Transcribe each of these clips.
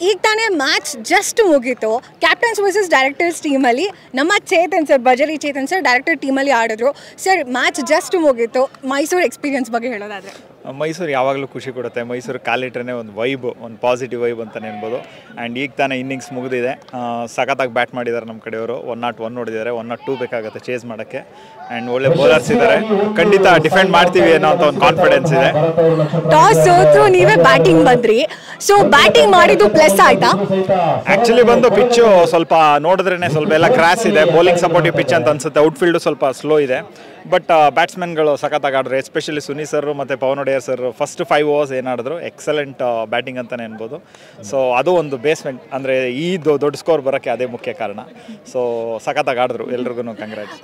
ಈಗ ತಾನೇ match just ಮುಗೀತು. ಕ್ಯಾಪ್ಟನ್ಸ್ ವರ್ಸಸ್ ಡೈರೆಕ್ಟರ್ಸ್ ಟೀಮಲ್ಲಿ ನಮ್ಮ ಚೇತನ್ ಸರ್, ಬಜರಿ ಚೇತನ್ ಸರ್ ಡೈರೆಕ್ಟರ್ ಟೀಮಲ್ಲಿ ಆಡಿದ್ರು. ಸರ್ ಮ್ಯಾಚ್ ಜಸ್ಟ್ ಮುಗೀತು, ಮೈಸೂರು ಎಕ್ಸ್ಪೀರಿಯನ್ಸ್ ಬಗ್ಗೆ ಹೇಳೋದಾದರೆ? ಮೈಸೂರು ಯಾವಾಗಲೂ ಖುಷಿ ಕೊಡುತ್ತೆ. ಮೈಸೂರು ಕಾಲಿಟ್ರೇ ಒಂದು ವೈಬ್, ಒಂದು ಪಾಸಿಟಿವ್ ವೈಬ್ ಅಂತಲೇ ಅನ್ಬೋದು. ಆ್ಯಂಡ್ ಈಗ ತಾನೇ ಇನ್ನಿಂಗ್ಸ್ ಮುಗಿದಿದೆ, ಸಖತ್ತಾಗಿ ಬ್ಯಾಟ್ ಮಾಡಿದ್ದಾರೆ ನಮ್ಮ ಕಡೆಯವರು. 101 ನೋಡಿದ್ದಾರೆ, 102 ಬೇಕಾಗುತ್ತೆ ಚೇಸ್ ಮಾಡೋಕ್ಕೆ. ಆ್ಯಂಡ್ ಒಳ್ಳೆ ಬೌಲರ್ಸ್ ಇದ್ದಾರೆ, ಖಂಡಿತ ಡಿಫೆಂಡ್ ಮಾಡ್ತೀವಿ ಅನ್ನೋ ಅಂತ ಒಂದು ಕಾನ್ಫಿಡೆನ್ಸ್ ಇದೆ. ಟಾಸ್ ಸೋತ್ರು, ನೀವೇ ಬ್ಯಾಟಿಂಗ್ ಬಂದ್ರಿ. ಸೊ ಬ್ಯಾಟಿಂಗ್ ಮಾಡಿದ್ದು ಪ್ಲಸ್ ಆಯ್ತಾ? ಆ್ಯಕ್ಚುಲಿ ಬಂದು ಪಿಚ್ಚು ಸ್ವಲ್ಪ ನೋಡಿದ್ರೇ ಸ್ವಲ್ಪ ಎಲ್ಲ ಕ್ರಾಸ್ ಇದೆ, ಬೌಲಿಂಗ್ ಸಪೋರ್ಟಿವ್ ಪಿಚ್ ಅಂತ ಅನ್ಸುತ್ತೆ. ಔಟ್ಫೀಲ್ಡು ಸ್ವಲ್ಪ ಸ್ಲೋ ಇದೆ, ಬಟ್ ಬ್ಯಾಟ್ಸ್ಮನ್ಗಳು ಸಖತ್ತಾಗಿ ಆಡಿದ್ರು. ಎಸ್ಪೆಷಲಿ ಸುನಿ ಸರ್ ಮತ್ತು Pavan Wodeyar sir first 5 overs ಏನಾಡಿದ್ರು ಎಕ್ಸಲೆಂಟ್ ಬ್ಯಾಟಿಂಗ್ ಅಂತಲೇ ಅನ್ಬೋದು. ಸೊ ಅದು ಒಂದು ಬೇಸ್ಮೆಂಟ್, ಅಂದರೆ ಈ ದೊಡ್ಡ ಸ್ಕೋರ್ ಬರೋಕ್ಕೆ ಅದೇ ಮುಖ್ಯ ಕಾರಣ. ಸೊ ಸಖತ್ತಾಗಿ ಆಡಿದ್ರು, ಎಲ್ರಿಗೂ ಕಂಗ್ರಾಟ್ಸ್.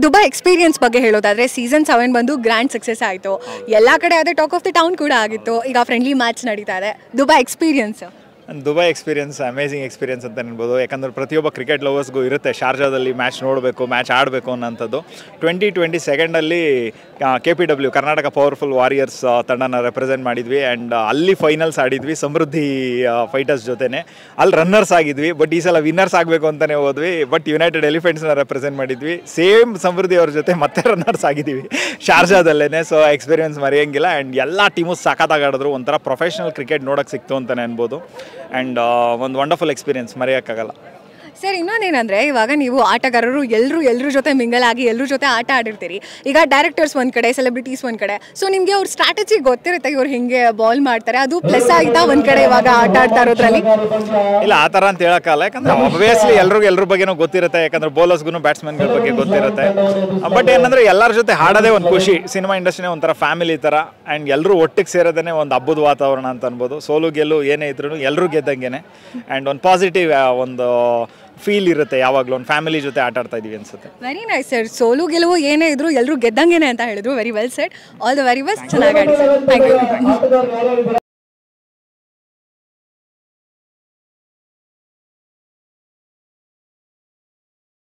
ದುಬೈ ಎಕ್ಸ್ಪೀರಿಯನ್ಸ್ ಬಗ್ಗೆ ಹೇಳೋದಾದರೆ ಸೀಸನ್ 7 ಬಂದು ಗ್ರ್ಯಾಂಡ್ ಸಕ್ಸಸ್ ಆಯಿತು, ಎಲ್ಲ ಕಡೆ ಅದೇ ಟಾಕ್ ಆಫ್ ದಿ ಟೌನ್ ಕೂಡ ಆಗಿತ್ತು. ಈಗ ಫ್ರೆಂಡ್ಲಿ ಮ್ಯಾಚ್ ನಡೀತಾ ಇದೆ. ದುಬೈ ಎಕ್ಸ್ಪೀರಿಯನ್ಸ್ ಅಮೇಝಿಂಗ್ ಎಕ್ಸ್ಪೀರಿಯನ್ಸ್ ಅಂತ ಅನ್ಬೋದು. ಯಾಕಂದರೆ ಪ್ರತಿಯೊಬ್ಬ ಕ್ರಿಕೆಟ್ ಲವರ್ಸ್ಗೂ ಇರುತ್ತೆ ಶಾರ್ಜಾದಲ್ಲಿ ಮ್ಯಾಚ್ ನೋಡಬೇಕು, ಮ್ಯಾಚ್ ಆಡಬೇಕು ಅನ್ನೋಂಥದ್ದು. 2022 KPW ಕರ್ನಾಟಕ ಪವರ್ಫುಲ್ ವಾರಿಯರ್ಸ್ ತಂಡನ ರೆಪ್ರೆಸೆಂಟ್ ಮಾಡಿದ್ವಿ. ಆ್ಯಂಡ್ ಅಲ್ಲಿ ಫೈನಲ್ಸ್ ಆಡಿದ್ವಿ ಸಮೃದ್ಧಿ ಫೈಟರ್ಸ್ ಜೊತೆನೆ. ಅಲ್ಲಿ ರನ್ನರ್ಸ್ ಆಗಿದ್ವಿ, ಬಟ್ ಈ ಸಲ ವಿನ್ನರ್ಸ್ ಆಗಬೇಕು ಅಂತಲೇ ಹೋದ್ವಿ. ಬಟ್ ಯುನೈಟೆಡ್ ಎಲಿಫೆಂಟ್ಸ್ನ ರೆಪ್ರೆಸೆಂಟ್ ಮಾಡಿದ್ವಿ. ಸೇಮ್ ಸಮೃದ್ಧಿ ಅವ್ರ ಜೊತೆ ಮತ್ತೆ ರನ್ನರ್ಸ್ ಆಗಿದ್ದೀವಿ ಶಾರ್ಜಾದಲ್ಲೇ. ಸೊ ಎಕ್ಸ್ಪೀರಿಯನ್ಸ್ ಮರೆಯೋಂಗಿಲ್ಲ. ಆ್ಯಂಡ್ ಎಲ್ಲ ಟೀಮು ಸಖತ್ತಾಗಿ ಆಡಿದ್ರು, ಒಂಥರ ಪ್ರೊಫೆಷ್ನಲ್ ಕ್ರಿಕೆಟ್ ನೋಡೋಕ್ಕೆ ಸಿಕ್ತು ಅಂತಲೇ ಅನ್ಬೋದು. ಆ್ಯಂಡ್ ಒಂದು ವಂಡರ್ಫುಲ್ ಎಕ್ಸ್ಪೀರಿಯನ್ಸ್, ಮರೆಯೋಕ್ಕಾಗಲ್ಲ. ಸರ್ ಇನ್ನೊಂದೇನೆಂದರೆ, ಇವಾಗ ನೀವು ಆಟಗಾರರು ಎಲ್ಲರ ಜೊತೆ ಮಿಂಗಲ್ ಆಗಿ ಎಲ್ಲರ ಜೊತೆ ಆಟ ಆಡಿರ್ತೀರಿ. ಈಗ ಡೈರೆಕ್ಟರ್ಸ್ ಒಂದು ಕಡೆ, ಸೆಲೆಬ್ರಿಟೀಸ್ ಒಂದು ಕಡೆ. ಸೊ ನಿಮಗೆ ಅವ್ರ ಸ್ಟ್ರಾಟಜಿ ಗೊತ್ತಿರುತ್ತೆ, ಇವ್ರು ಹಿಂಗೆ ಬಾಲ್ ಮಾಡ್ತಾರೆ, ಅದು ಪ್ಲಸ್ ಆಯ್ತಾ ಒಂದು ಕಡೆ ಇವಾಗ ಆಟ ಆಡ್ತಾ ಇರೋದ್ರಲ್ಲಿ? ಇಲ್ಲ, ಆ ಥರ ಅಂತ ಹೇಳೋಕ್ಕಲ್ಲ. ಯಾಕಂದರೆ ಆಬ್ವಿಯಸ್ಲಿ ಎಲ್ಲರ ಬಗ್ಗೆನೂ ಗೊತ್ತಿರುತ್ತೆ. ಯಾಕಂದರೆ ಬೌಲರ್ಸ್ಗೂ ಬ್ಯಾಟ್ಸ್ಮನ್ಗಳ ಬಗ್ಗೆ ಗೊತ್ತಿರುತ್ತೆ. ಬಟ್ ಏನಂದರೆ ಎಲ್ಲರ ಜೊತೆ ಆಡೋದೇ ಒಂದು ಖುಷಿ. ಸಿನಿಮಾ ಇಂಡಸ್ಟ್ರಿನೇ ಒಂಥರ ಫ್ಯಾಮಿಲಿ ಥರ. ಆ್ಯಂಡ್ ಎಲ್ಲರೂ ಒಟ್ಟಿಗೆ ಸೇರೋದೇ ಒಂದು ಹಬ್ಬದ ವಾತಾವರಣ ಅಂತ ಅನ್ಬೋದು. ಸೋಲು ಗೆಲ್ಲು ಏನೇ ಇದ್ರೂ ಎಲ್ಲರೂ ಗೆದ್ದಂಗೆ. ಆ್ಯಂಡ್ ಒಂದು ಪಾಸಿಟಿವ್ ಒಂದು ಫೀಲ್ ಇರುತ್ತೆ, ಯಾವಾಗಲೂ ಒಂದು ಫ್ಯಾಮಿಲಿ ಜೊತೆ ಆಟ ಆಡ್ತಾ ಇದೀವಿ ಅನ್ಸುತ್ತೆ. Very nice sir. ಸೋಲು ಗೆಲುವು ಏನೇ ಇದ್ರು ಎಲ್ಲರೂ ಗೆದ್ದಂಗೆನೆ ಅಂತ ಹೇಳಿದ್ರು. Very well shed. All the very best. ಚೆನ್ನಾಗಿ ಆಡಿ ಸರ್. Thank you.